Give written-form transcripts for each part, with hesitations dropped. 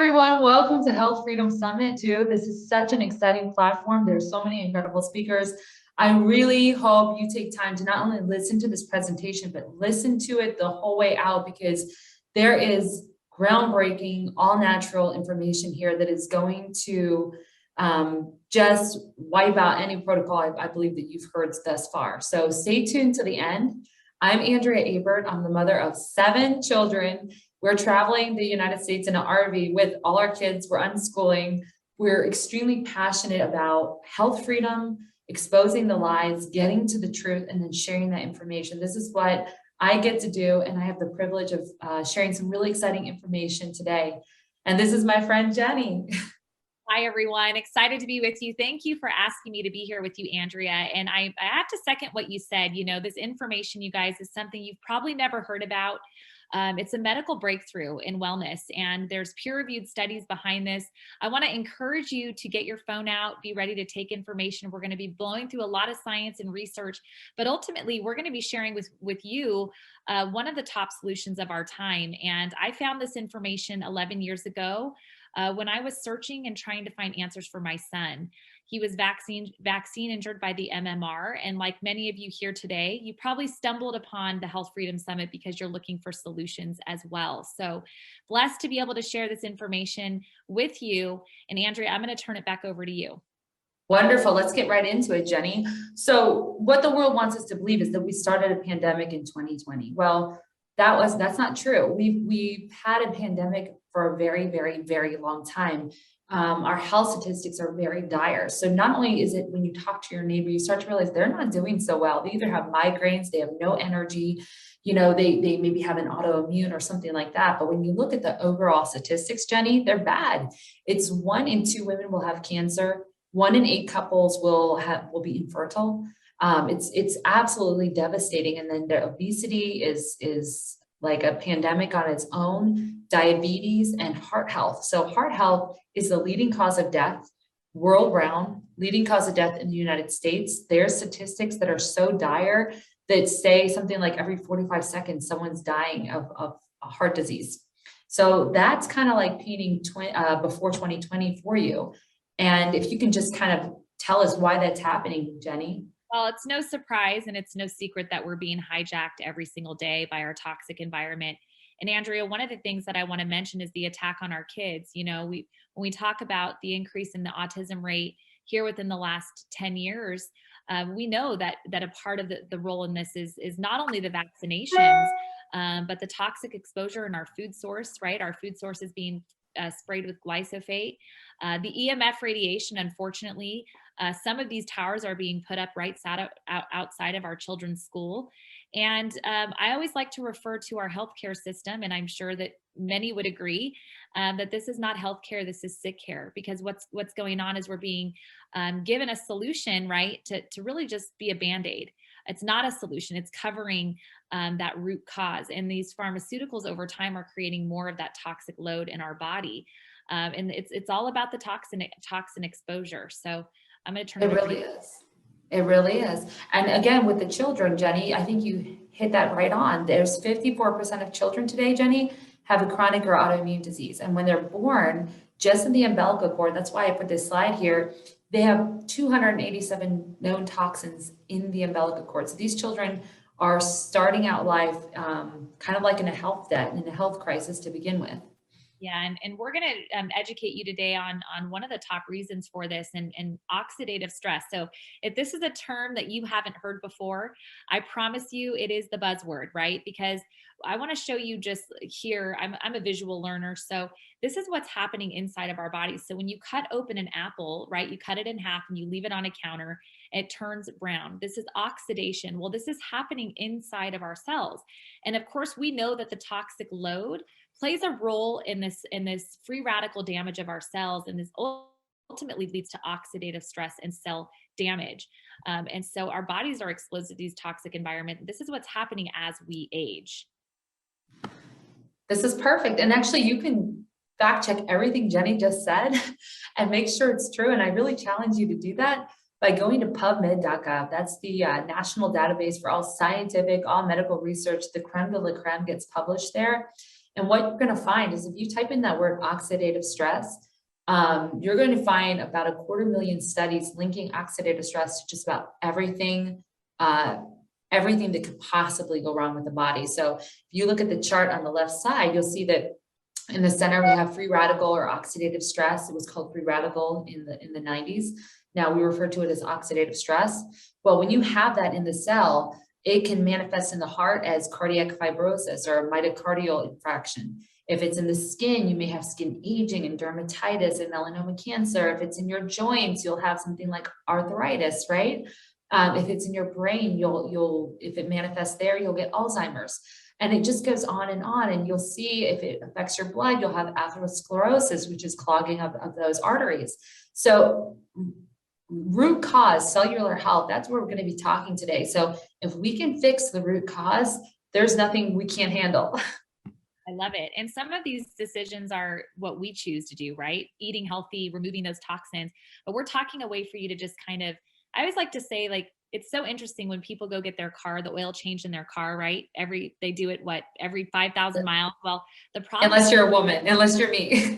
everyone. Welcome to Health Freedom Summit 2. This is such an exciting platform. There's so many incredible speakers. I really hope you take time to not only listen to this presentation, but listen to it the whole way out, because there is groundbreaking, all natural information here that is going to just wipe out any protocol I believe that you've heard thus far. So stay tuned to the end. I'm Andrea Ebert. I'm the mother of 7 children. We're traveling the United States in an RV with all our kids. We're unschooling. We're extremely passionate about health freedom, exposing the lies, getting to the truth, and then sharing that information. This is what I get to do, and I have the privilege of sharing some really exciting information today. And this is my friend, Jenny. Hi, everyone. Excited to be with you. Thank you for asking me to be here with you, Andrea. And I have to second what you said. You know, this information, you guys, is something you've probably never heard about. It's a medical breakthrough in wellness, and there's peer-reviewed studies behind this. I want to encourage you to get your phone out, be ready to take information. We're going to be blowing through a lot of science and research, but ultimately we're going to be sharing with you one of the top solutions of our time. And I found this information 11 years ago when I was searching and trying to find answers for my son. He was vaccine injured by the MMR. And like many of you here today, you probably stumbled upon the Health Freedom Summit because you're looking for solutions as well. So blessed to be able to share this information with you. And Andrea, I'm going to turn it back over to you. Wonderful. Let's get right into it, Jenny. So what the world wants us to believe is that we started a pandemic in 2020. Well, that's not true. We've had a pandemic for a very, very, very long time. Our health statistics are very dire. So not only is it when you talk to your neighbor, you start to realize they're not doing so well. They either have migraines, they have no energy, you know, they maybe have an autoimmune or something like that. But when you look at the overall statistics, Jenny, they're bad. It's 1 in 2 women will have cancer. 1 in 8 couples will be infertile. It's absolutely devastating. And then the obesity is like a pandemic on its own, diabetes and heart health. So heart health is the leading cause of death world round, leading cause of death in the United States. There's statistics that are so dire that say something like every 45 seconds, someone's dying of a heart disease. So that's kind of like painting before 2020 for you. And if you can just kind of tell us why that's happening, Jenny. Well, it's no surprise and it's no secret that we're being hijacked every single day by our toxic environment. And Andrea, one of the things that I want to mention is the attack on our kids. You know, when we talk about the increase in the autism rate here within the last 10 years, we know that a part of the role in this is not only the vaccinations, but the toxic exposure in our food source, right? Our food source is being sprayed with glyphosate. The EMF radiation, unfortunately, some of these towers are being put up right outside of our children's school. And I always like to refer to our healthcare system, and I'm sure that many would agree that this is not healthcare, this is sick care, because what's going on is we're being given a solution, right, to really just be a Band-Aid. It's not a solution, it's covering that root cause. And these pharmaceuticals over time are creating more of that toxic load in our body. And it's all about the toxin exposure. So I'm going to turn it over to you. It really is. It really is. And again, with the children, Jenny, I think you hit that right on. There's 54% of children today, Jenny, have a chronic or autoimmune disease. And when they're born, just in the umbilical cord, that's why I put this slide here, they have 287 known toxins in the umbilical cord. So these children are starting out life kind of like in a health debt, in a health crisis to begin with. Yeah, and we're going to educate you today on one of the top reasons for this and oxidative stress. So if this is a term that you haven't heard before, I promise you it is the buzzword, right? Because I want to show you just here, I'm a visual learner. So this is what's happening inside of our bodies. So when you cut open an apple, right, you cut it in half and you leave it on a counter, it turns brown. This is oxidation. Well, this is happening inside of our cells. And of course, we know that the toxic load plays a role in this free radical damage of our cells, and this ultimately leads to oxidative stress and cell damage. And so our bodies are exposed to these toxic environments. This is what's happening as we age. This is perfect. And actually, you can fact check everything Jenny just said and make sure it's true. And I really challenge you to do that by going to PubMed.gov. That's the national database for all scientific, all medical research. The creme de la creme gets published there. And what you're going to find is if you type in that word oxidative stress, you're going to find about 250,000 studies linking oxidative stress to just about everything, everything that could possibly go wrong with the body. So if you look at the chart on the left side, you'll see that in the center, we have free radical or oxidative stress. It was called free radical in the 90s. Now we refer to it as oxidative stress. Well, when you have that in the cell, it can manifest in the heart as cardiac fibrosis or myocardial infarction. If it's in the skin, you may have skin aging and dermatitis and melanoma cancer. If it's in your joints, you'll have something like arthritis, right? If it's in your brain, if it manifests there, you'll get Alzheimer's. And it just goes on. And you'll see if it affects your blood, you'll have atherosclerosis, which is clogging of those arteries. So root cause, cellular health, that's what we're going to be talking today. So if we can fix the root cause, there's nothing we can't handle. I love it. And some of these decisions are what we choose to do, right? Eating healthy, removing those toxins. But we're talking a way for you to just kind of, I always like to say, like, it's so interesting when people go get their car, the oil change in their car, right? They do it, every 5,000 miles? Well, the problem, unless you're a woman, unless you're me.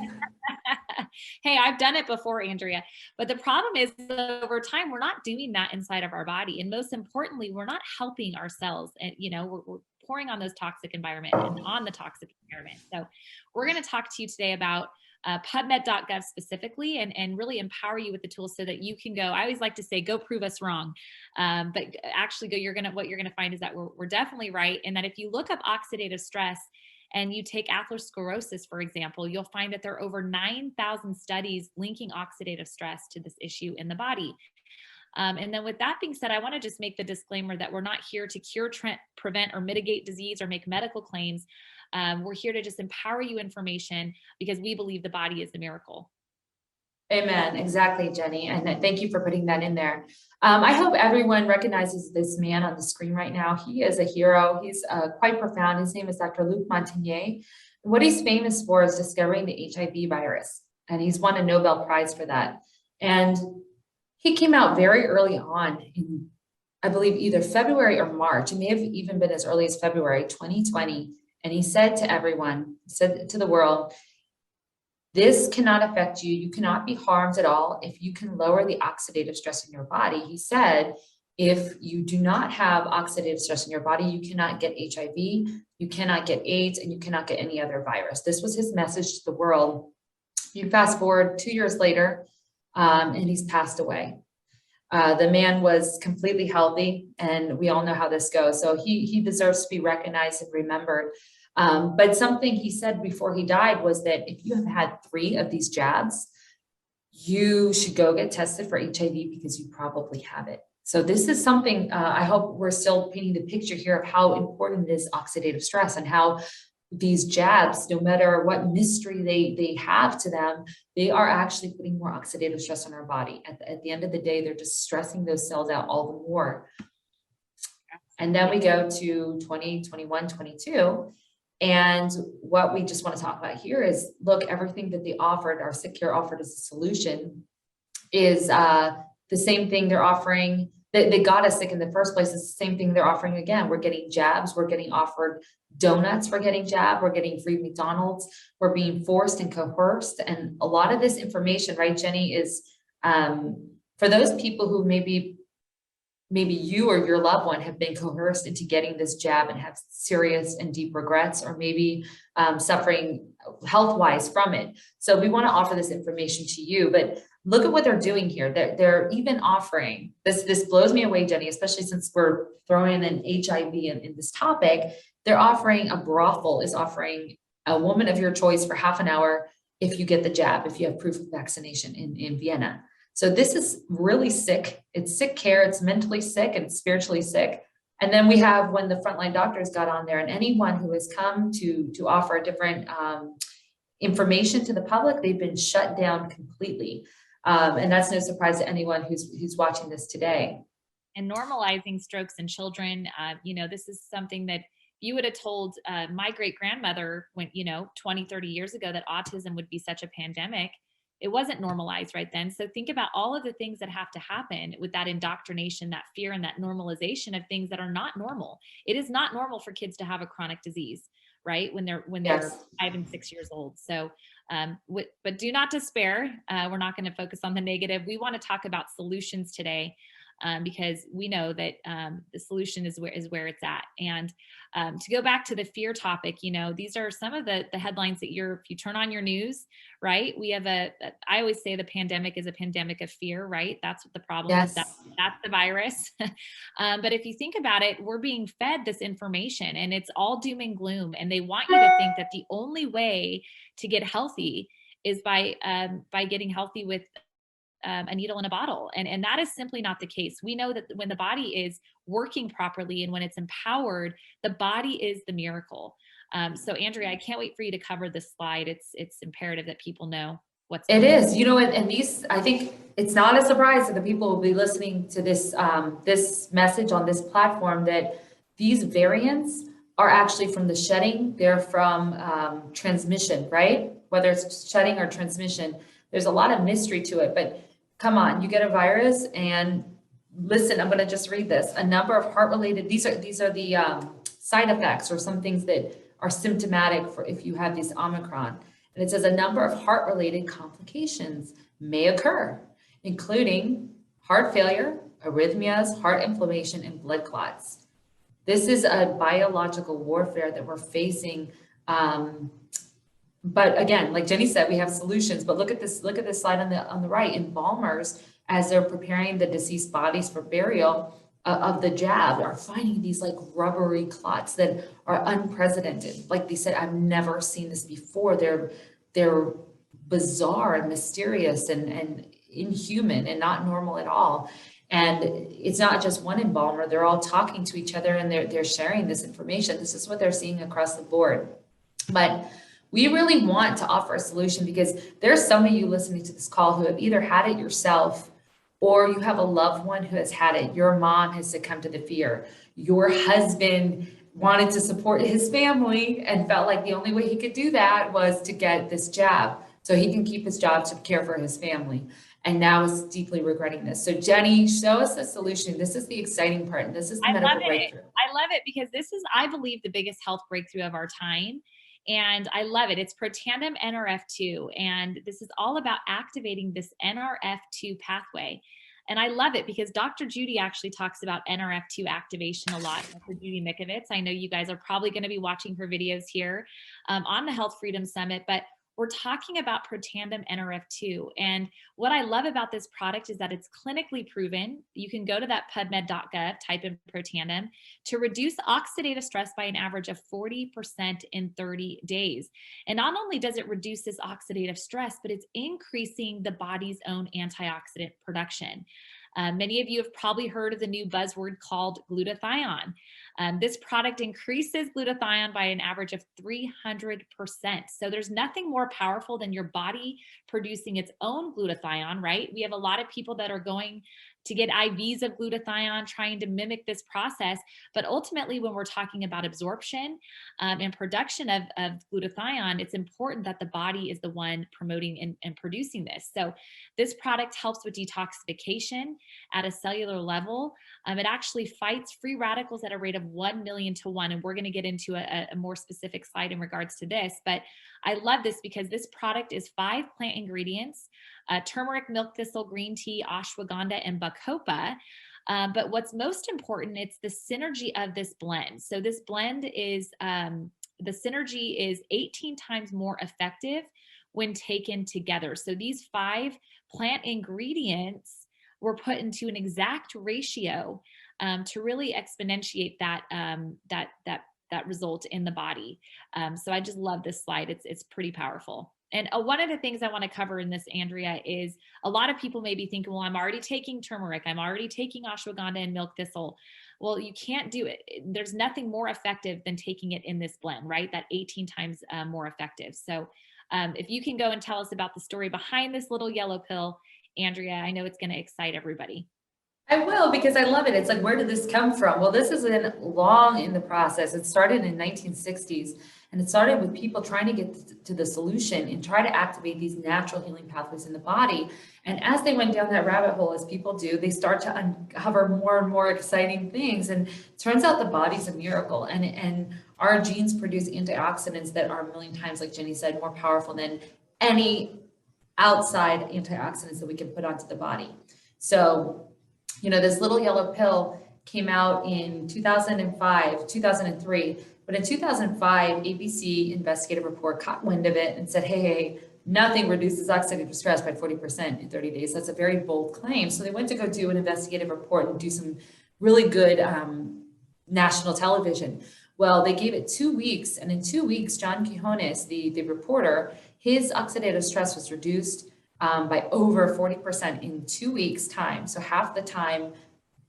Hey, I've done it before, Andrea. But the problem is that over time, we're not doing that inside of our body. And most importantly, we're not helping ourselves. And, we're pouring on those toxic environment and on the toxic environment. So we're going to talk to you today about PubMed.gov specifically, and really empower you with the tools so that you can go. I always like to say, go prove us wrong. But actually what you're going to find is that we're definitely right. And that if you look up oxidative stress and you take atherosclerosis, for example, you'll find that there are over 9,000 studies linking oxidative stress to this issue in the body. And then with that being said, I want to just make the disclaimer that we're not here to cure, prevent, or mitigate disease or make medical claims. We're here to just empower you information because we believe the body is the miracle. Amen. Exactly, Jenny. And thank you for putting that in there. I hope everyone recognizes this man on the screen right now. He is a hero. He's quite profound. His name is Dr. Luc Montagnier. What he's famous for is discovering the HIV virus, and he's won a Nobel Prize for that. And he came out very early on in, I believe, either February or March. It may have even been as early as February 2020. And he said to everyone, he said to the world, this cannot affect you. You cannot be harmed at all if you can lower the oxidative stress in your body. He said, if you do not have oxidative stress in your body, you cannot get HIV, you cannot get AIDS, and you cannot get any other virus. This was his message to the world. You fast forward 2 years later, and he's passed away. The man was completely healthy, and we all know how this goes. So he deserves to be recognized and remembered. But something he said before he died was that if you have had 3 of these jabs, you should go get tested for HIV because you probably have it. So this is something, I hope we're still painting the picture here of how important it is oxidative stress and how these jabs, no matter what mystery they have to them, they are actually putting more oxidative stress on our body. At the end of the day, they're just stressing those cells out all the more. And then we go to 2021, 22. And what we just want to talk about here is, look, everything that they offered, our Sick Care offered as a solution, is the same thing they're offering. They got us sick in the first place. It's the same thing they're offering again. We're getting jabs. We're getting offered donuts. We're getting jabbed. We're getting free McDonald's. We're being forced and coerced. And a lot of this information, right, Jenny, is for those people who maybe you or your loved one have been coerced into getting this jab and have serious and deep regrets, or maybe suffering health-wise from it. So we want to offer this information to you, but look at what they're doing here. They're even offering, this blows me away, Jenny, especially since we're throwing in HIV in this topic. They're offering, a brothel is offering a woman of your choice for half an hour if you get the jab, if you have proof of vaccination in Vienna. So this is really sick. It's sick care. It's mentally sick and spiritually sick. And then we have when the frontline doctors got on there, and anyone who has come to offer a different information to the public, they've been shut down completely. And that's no surprise to anyone who's watching this today. And normalizing strokes in children, this is something that you would have told my great grandmother when, 20, 30 years ago, that autism would be such a pandemic. It wasn't normalized right then. So think about all of the things that have to happen with that indoctrination, that fear, and that normalization of things that are not normal. It is not normal for kids to have a chronic disease, right? When they're Yes. 5 and 6 years old. So, but do not despair. We're not going to focus on the negative. We want to talk about solutions today, because we know that the solution is where it's at. And to go back to the fear topic, these are some of the headlines that if you turn on your news, right? We have I always say the pandemic is a pandemic of fear, right? That's what the problem is. That's Yes. the virus. But if you think about it, we're being fed this information and it's all doom and gloom. And they want you to think that the only way to get healthy is by getting healthy with a needle in a bottle. And that is simply not the case. We know that when the body is working properly and when it's empowered, the body is the miracle. So Andrea, I can't wait for you to cover this slide. It's imperative that people know what's It going on. is, and these, I think it's not a surprise that the people will be listening to this, this message on this platform, that these variants are actually from the shedding. They're from transmission, right? Whether it's shedding or transmission, there's a lot of mystery to it, but come on, you get a virus and listen, I'm going to just read this. A number of heart-related, these are the side effects or some things that are symptomatic for if you have this Omicron. And it says a number of heart-related complications may occur, including heart failure, arrhythmias, heart inflammation, and blood clots. This is a biological warfare that we're facing. But again, like Jenny said, we have solutions. But look at this slide on the right. Embalmers, as they're preparing the deceased bodies for burial of the jab, are finding these like rubbery clots that are unprecedented. Like they said, I've never seen this before. They're bizarre and mysterious and inhuman and not normal at all. And it's not just one embalmer. They're all talking to each other and they're sharing this information. This is what they're seeing across the board. But we really want to offer a solution because there's some of you listening to this call who have either had it yourself or you have a loved one who has had it. Your mom has succumbed to the fear. Your husband wanted to support his family and felt like the only way he could do that was to get this jab so he can keep his job to care for his family. And now is deeply regretting this. So Jenny, show us the solution. This is the exciting part. And this is the medical breakthrough. I love it because this is, I believe, the biggest health breakthrough of our time. And I love it. It's Protandim NRF2. And this is all about activating this NRF2 pathway. And I love it because Dr. Judy actually talks about NRF2 activation a lot. Dr. Judy Mikovits. I know you guys are probably going to be watching her videos here on the Health Freedom Summit, but we're talking about Protandim NRF2. And what I love about this product is that it's clinically proven. You can go to that pubmed.gov, type in Protandim, to reduce oxidative stress by an average of 40% in 30 days. And not only does it reduce this oxidative stress, but it's increasing the body's own antioxidant production. Many of you have probably heard of the new buzzword called glutathione. This product increases glutathione by an average of 300%. So there's nothing more powerful than your body producing its own glutathione, right? We have a lot of people that are going to get IVs of glutathione, trying to mimic this process. But ultimately, when we're talking about absorption and production of glutathione, it's important that the body is the one promoting and producing this. So this product helps with detoxification at a cellular level. It actually fights free radicals at a rate of 1 million to 1. And we're going to get into a more specific slide in regards to this. But I love this because this product is 5 plant ingredients: turmeric, milk thistle, green tea, ashwagandha, and bacopa. But what's most important, it's the synergy of this blend. So this blend is, the synergy is 18 times more effective when taken together. So these 5 plant ingredients were put into an exact ratio to really exponentiate that result in the body. So I just love this slide. It's pretty powerful. And one of the things I want to cover in this, Andrea, is a lot of people may be thinking, well, I'm already taking turmeric, I'm already taking ashwagandha and milk thistle. Well, you can't do it. There's nothing more effective than taking it in this blend, right? That 18 times more effective. So if you can go and tell us about the story behind this little yellow pill, Andrea, I know it's going to excite everybody. I will, because I love it. It's like, where did this come from? Well, this has been long in the process. It started in 1960s, and it started with people trying to get to the solution and try to activate these natural healing pathways in the body. And as they went down that rabbit hole, as people do, they start to uncover more and more exciting things. And it turns out the body's a miracle. And Our genes produce antioxidants that are a million times, like Jenny said, more powerful than any outside antioxidants that we can put onto the body. So, this little yellow pill came out in 2005, 2003, but in 2005, ABC investigative report caught wind of it and said, hey, nothing reduces oxidative stress by 40% in 30 days. That's a very bold claim. So they went to go do an investigative report and do some really good national television. Well, they gave it 2 weeks, and in 2 weeks, John Quijones, the reporter, his oxidative stress was reduced by over 40% in 2 weeks' time. So half the time,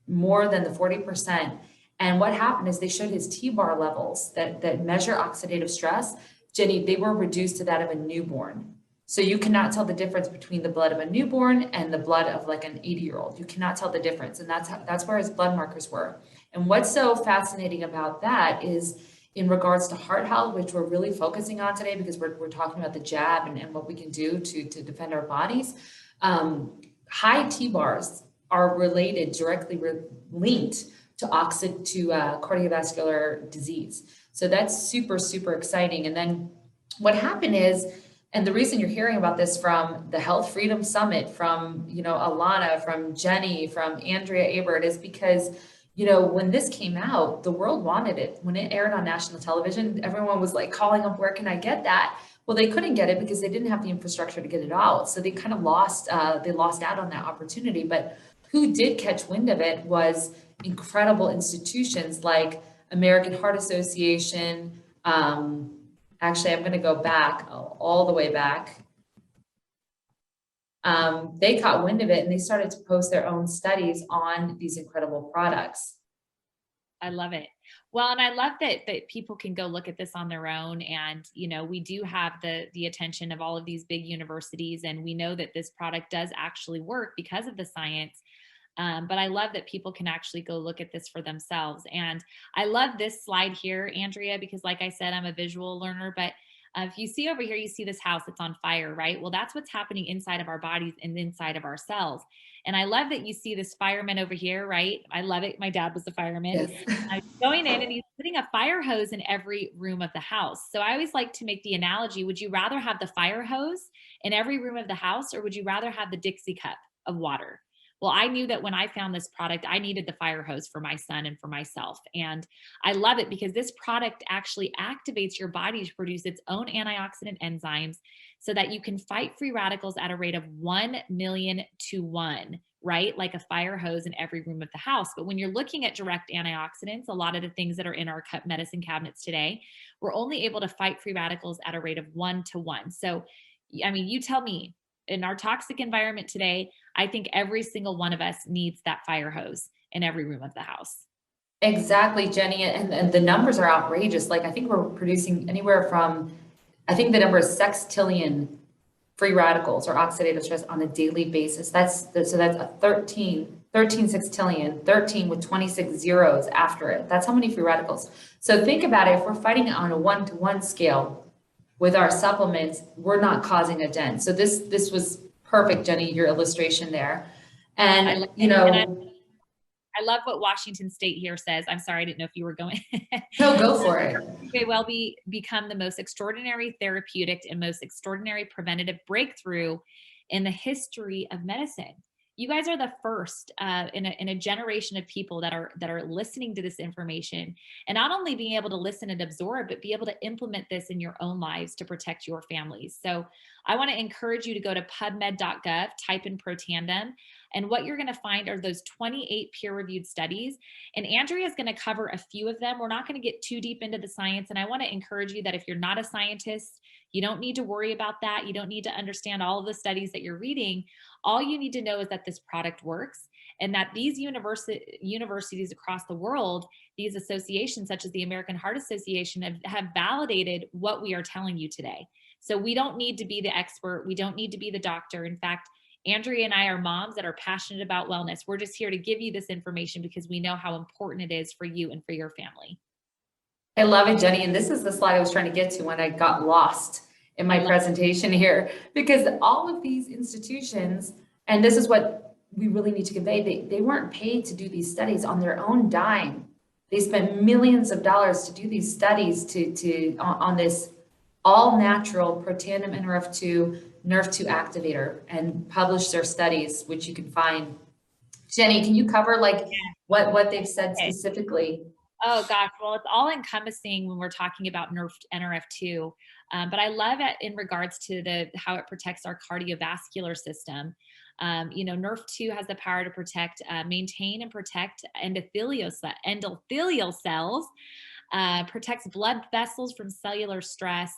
more than the 40%. And what happened is they showed his T-bar levels that measure oxidative stress. Jenny, they were reduced to that of a newborn. So you cannot tell the difference between the blood of a newborn and the blood of like an 80-year-old. You cannot tell the difference. And that's where his blood markers were. And what's so fascinating about that is in regards to heart health, which we're really focusing on today because we're talking about the jab and what we can do to defend our bodies. High T-bars are related, directly linked to cardiovascular disease. So that's super, super exciting. And then what happened is, and the reason you're hearing about this from the Health Freedom Summit, from, Alana, from Jenny, from Andrea Ebert, is because, when this came out, the world wanted it. When it aired on national television, everyone was like calling up, where can I get that? Well, they couldn't get it because they didn't have the infrastructure to get it out. So they kind of lost out on that opportunity. But who did catch wind of it was incredible institutions like American Heart Association. Actually, I'm going to go back all the way back. They caught wind of it and they started to post their own studies on these incredible products. I love it. Well, and I love that people can go look at this on their own. And, we do have the attention of all of these big universities, and we know that this product does actually work because of the science. But I love that people can actually go look at this for themselves. And I love this slide here, Andrea, because like I said, I'm a visual learner, but if you see over here, you see this house that's on fire, right? Well, that's what's happening inside of our bodies and inside of our cells. And I love that you see this fireman over here, right? I love it. My dad was a fireman. Yes. Going in and he's putting a fire hose in every room of the house. So I always like to make the analogy, would you rather have the fire hose in every room of the house, or would you rather have the Dixie cup of water? Well, I knew that when I found this product, I needed the fire hose for my son and for myself. And I love it because this product actually activates your body to produce its own antioxidant enzymes so that you can fight free radicals at a rate of 1 million to 1, right? Like a fire hose in every room of the house. But when you're looking at direct antioxidants, a lot of the things that are in our medicine cabinets today, we're only able to fight free radicals at a rate of 1 to 1. So, I mean, you tell me, in our toxic environment today, I think every single one of us needs that fire hose in every room of the house. Exactly, Jenny. And the numbers are outrageous. Like, I think we're producing anywhere from, I think the number is sextillion free radicals or oxidative stress on a daily basis. So that's a 13 sextillion, 13 with 26 zeros after it. That's how many free radicals. So think about it. If we're fighting it on a 1-to-1 scale with our supplements, we're not causing a dent. So this was perfect, Jenny, your illustration there. And, I love what Washington State here says. I'm sorry, I didn't know if you were going. No, go for it. May well become the most extraordinary therapeutic and most extraordinary preventative breakthrough in the history of medicine. You guys are the first in a generation of people that are listening to this information, and not only being able to listen and absorb, but be able to implement this in your own lives to protect your families. So I want to encourage you to go to pubmed.gov, type in Protandim, and what you're going to find are those 28 peer-reviewed studies. And Andrea is going to cover a few of them. We're not going to get too deep into the science. And I want to encourage you that if you're not a scientist, you don't need to worry about that. You don't need to understand all of the studies that you're reading. All you need to know is that this product works, and that these universities across the world, these associations such as the American Heart Association have validated what we are telling you today. So we don't need to be the expert. We don't need to be the doctor. In fact, Andrea and I are moms that are passionate about wellness. We're just here to give you this information because we know how important it is for you and for your family. I love it, Jenny. And this is the slide I was trying to get to when I got lost in my presentation here, because all of these institutions, and this is what we really need to convey, they weren't paid to do these studies on their own dime. They spent millions of dollars to do these studies on this all natural protandim NRF2 NRF2 activator and publish their studies, which you can find. Jenny, can you cover like what they've said Okay. specifically? Oh gosh, well, it's all encompassing when we're talking about NRF2. But I love it in regards to how it protects our cardiovascular system. NRF2 has the power to protect, maintain and protect endothelial cells, protects blood vessels from cellular stress,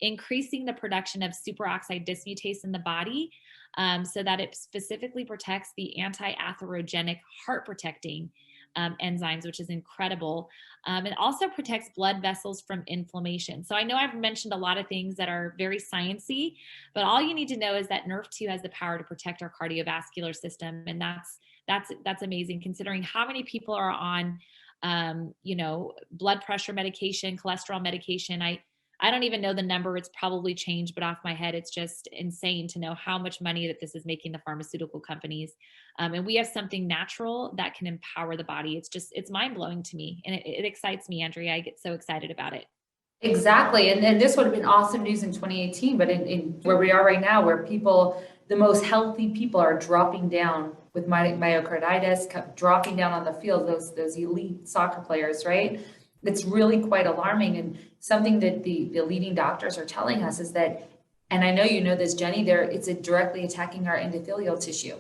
increasing the production of superoxide dismutase in the body, so that it specifically protects the anti-atherogenic heart protecting enzymes, which is incredible. It also protects blood vessels from inflammation. So I know I've mentioned a lot of things that are very sciencey, but all you need to know is that NRF2 has the power to protect our cardiovascular system, and that's amazing considering how many people are on, blood pressure medication, cholesterol medication. I don't even know the number. It's probably changed, but off my head, it's just insane to know how much money that this is making the pharmaceutical companies. And we have something natural that can empower the body. It's mind blowing to me. And it excites me, Andrea. I get so excited about it. Exactly. And then this would have been awesome news in 2018, but in where we are right now, where the most healthy people are dropping down with myocarditis, dropping down on the field, those elite soccer players, right? It's really quite alarming. And something that the leading doctors are telling us is that, and I know you know this, Jenny, it's directly attacking our endothelial tissue.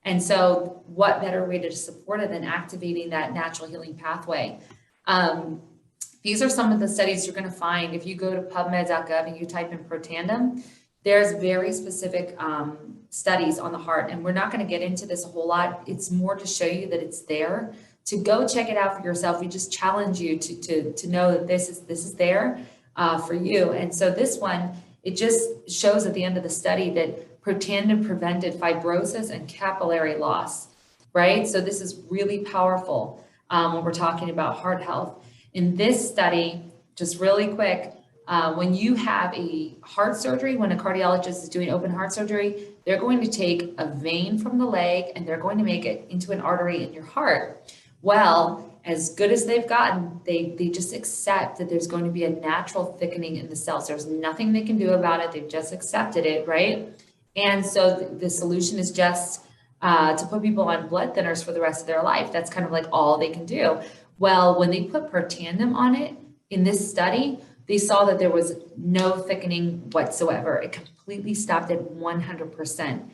And so what better way to support it than activating that natural healing pathway? These are some of the studies you're going to find. If you go to pubmed.gov and you type in protandem, there's very specific studies on the heart. And we're not going to get into this a whole lot. It's more to show you that it's there. To go check it out for yourself. We just challenge you to know that this is there for you. And so this one, it just shows at the end of the study that protandem prevented fibrosis and capillary loss, right? So this is really powerful when we're talking about heart health. In this study, just really quick, when you have a heart surgery, when a cardiologist is doing open heart surgery, they're going to take a vein from the leg and they're going to make it into an artery in your heart. Well, as good as they've gotten, they just accept that there's going to be a natural thickening in the cells. There's nothing they can do about it. They've just accepted it, right? And so the solution is just to put people on blood thinners for the rest of their life. That's kind of like all they can do. Well, when they put protandem on it in this study, they saw that there was no thickening whatsoever. It completely stopped at 100%.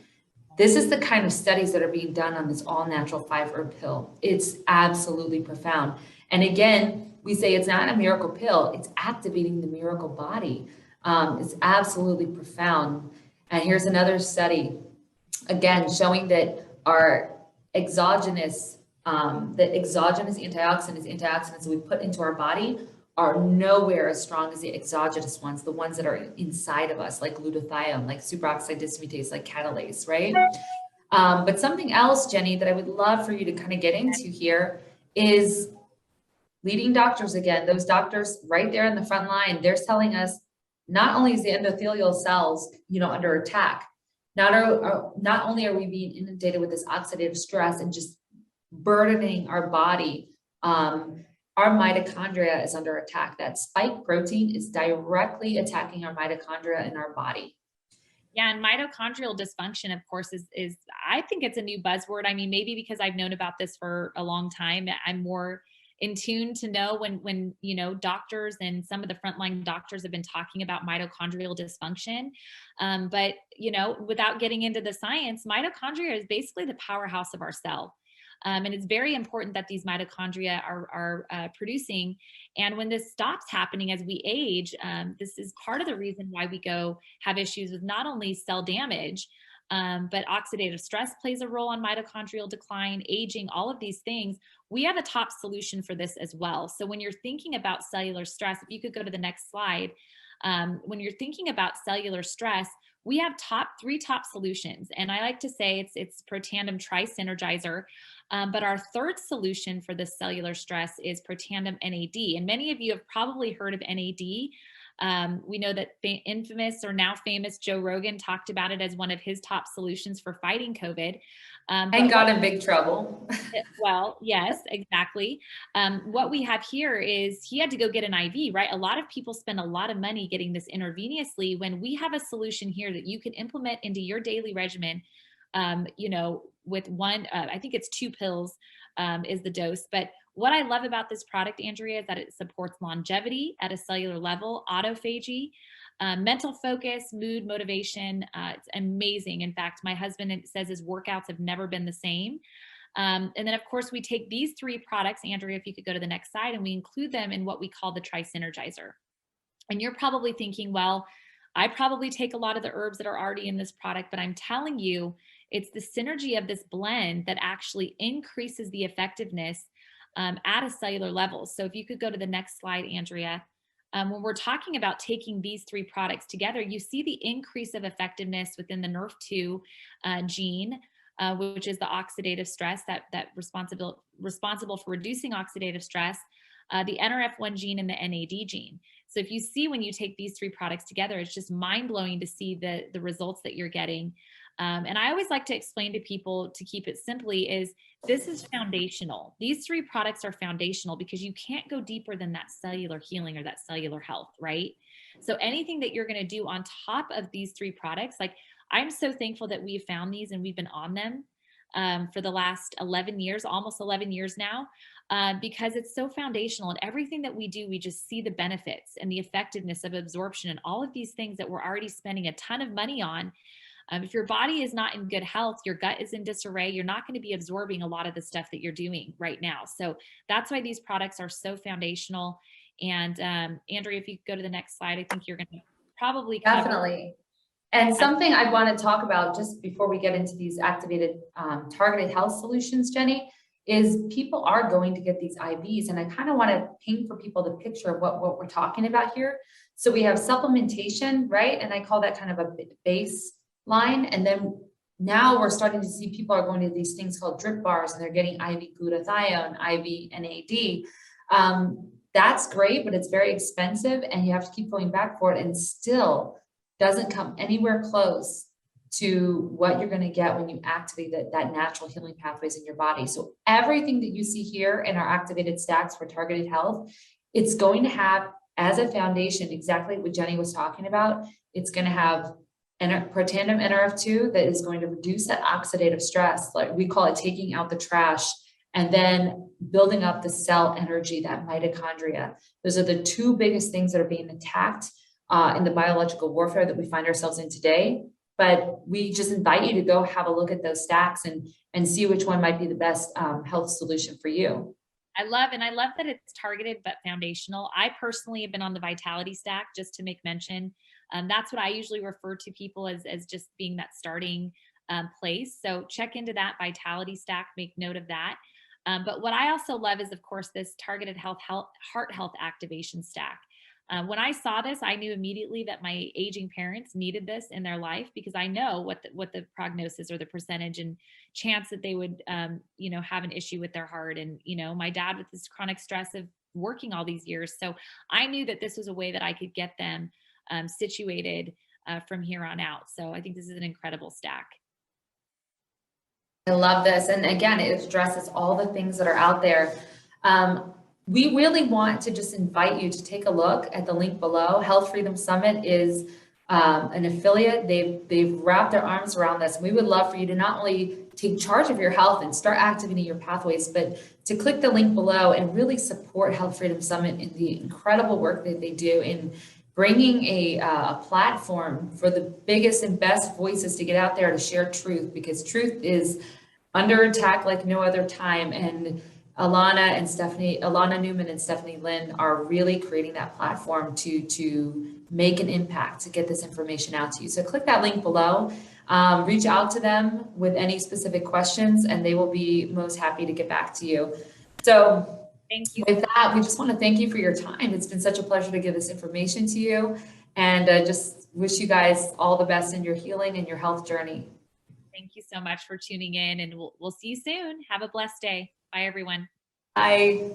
This is the kind of studies that are being done on this all-natural 5-herb pill. It's absolutely profound. And again, we say it's not a miracle pill, it's activating the miracle body. It's absolutely profound. And here's another study, again, showing that our exogenous antioxidants we put into our body are nowhere as strong as the exogenous ones, the ones that are inside of us, like glutathione, like superoxide dismutase, like catalase, right? But something else, Jenny, that I would love for you to kind of get into here is leading doctors again, those doctors right there in the front line, they're telling us not only is the endothelial cells, under attack, not only are we being inundated with this oxidative stress and just burdening our body, our mitochondria is under attack. That spike protein is directly attacking our mitochondria in our body. Yeah, and mitochondrial dysfunction, of course, is I think it's a new buzzword. I mean, maybe because I've known about this for a long time, I'm more in tune to know when doctors and some of the frontline doctors have been talking about mitochondrial dysfunction. But without getting into the science, mitochondria is basically the powerhouse of our cell. And it's very important that these mitochondria are producing. And when this stops happening as we age, this is part of the reason why we have issues with not only cell damage, but oxidative stress plays a role on mitochondrial decline, aging, all of these things. We have a top solution for this as well. So when you're thinking about cellular stress, if you could go to the next slide, when you're thinking about cellular stress, we have three top solutions. And I like to say it's Protandim Tri-Synergizer. But our third solution for this cellular stress is Protandim NAD. And many of you have probably heard of NAD. We know that infamous or now famous Joe Rogan talked about it as one of his top solutions for fighting COVID. And got in big trouble. Well, yes, exactly. What we have here is he had to go get an IV, right? A lot of people spend a lot of money getting this intravenously when we have a solution here that you can implement into your daily regimen. With one, I think it's 2 pills is the dose. But what I love about this product, Andrea, is that it supports longevity at a cellular level, autophagy, mental focus, mood, motivation. It's amazing. In fact, my husband says his workouts have never been the same. And then, of course, we take these 3 products, Andrea, if you could go to the next slide, and we include them in what we call the Tri-Synergizer. And you're probably thinking, well, I probably take a lot of the herbs that are already in this product, but I'm telling you, it's the synergy of this blend that actually increases the effectiveness at a cellular level. So if you could go to the next slide, Andrea. When we're talking about taking these 3 products together, you see the increase of effectiveness within the NRF2 gene, which is the oxidative stress that responsible for reducing oxidative stress, the NRF1 gene and the NAD gene. So if you see when you take these 3 products together, it's just mind blowing to see the results that you're getting. And I always like to explain to people, to keep it simply, is this is foundational. These 3 products are foundational because you can't go deeper than that cellular healing or that cellular health, right? So anything that you're going to do on top of these 3 products, like I'm so thankful that we've found these and we've been on them for the last 11 years, almost 11 years now, because it's so foundational. And everything that we do, we just see the benefits and the effectiveness of absorption and all of these things that we're already spending a ton of money on. If your body is not in good health, your gut is in disarray, you're not going to be absorbing a lot of the stuff that you're doing right now. So that's why these products are so foundational. And Andrea, if you could go to the next slide, I think you're going to probably cover. Definitely. And something I want to talk about just before we get into these activated targeted health solutions, Jenny, is people are going to get these IVs. And I kind of want to paint for people the picture of what we're talking about here. So we have supplementation, right? And I call that kind of a baseline. And then now we're starting to see people are going to these things called drip bars and they're getting IV glutathione, IV NAD. That's great, but it's very expensive and you have to keep going back for it, and still doesn't come anywhere close to what you're going to get when you activate that natural healing pathways in your body. So everything that you see here in our activated stacks for targeted health, it's going to have as a foundation exactly what Jenny was talking about. It's going to have protandem NRF2 that is going to reduce that oxidative stress, like we call it taking out the trash, and then building up the cell energy, that mitochondria. Those are the 2 biggest things that are being attacked in the biological warfare that we find ourselves in today. But we just invite you to go have a look at those stacks and see which one might be the best health solution for you. I love that it's targeted but foundational. I personally have been on the Vitality Stack, just to make mention. That's what I usually refer to people as just being that starting place. So check into that Vitality Stack, make note of that. But what I also love is, of course, this targeted heart health activation stack. When I saw this, I knew immediately that my aging parents needed this in their life, because I know what the prognosis or the percentage and chance that they would, have an issue with their heart. And, my dad with this chronic stress of working all these years. So I knew that this was a way that I could get them situated from here on out. So I think this is an incredible stack. I love this. And again, it addresses all the things that are out there. We really want to just invite you to take a look at the link below. Health Freedom Summit is an affiliate. They've wrapped their arms around this. We would love for you to not only take charge of your health and start activating your pathways, but to click the link below and really support Health Freedom Summit in the incredible work that they do in bringing a platform for the biggest and best voices to get out there to share truth, because truth is under attack like no other time. And Alana Newman and Stephanie Lynn are really creating that platform to make an impact, to get this information out to you. So click that link below, reach out to them with any specific questions, and they will be most happy to get back to you. So thank you. With that, we just want to thank you for your time. It's been such a pleasure to give this information to you, and just wish you guys all the best in your healing and your health journey. Thank you so much for tuning in, and we'll see you soon. Have a blessed day. Bye, everyone. Bye.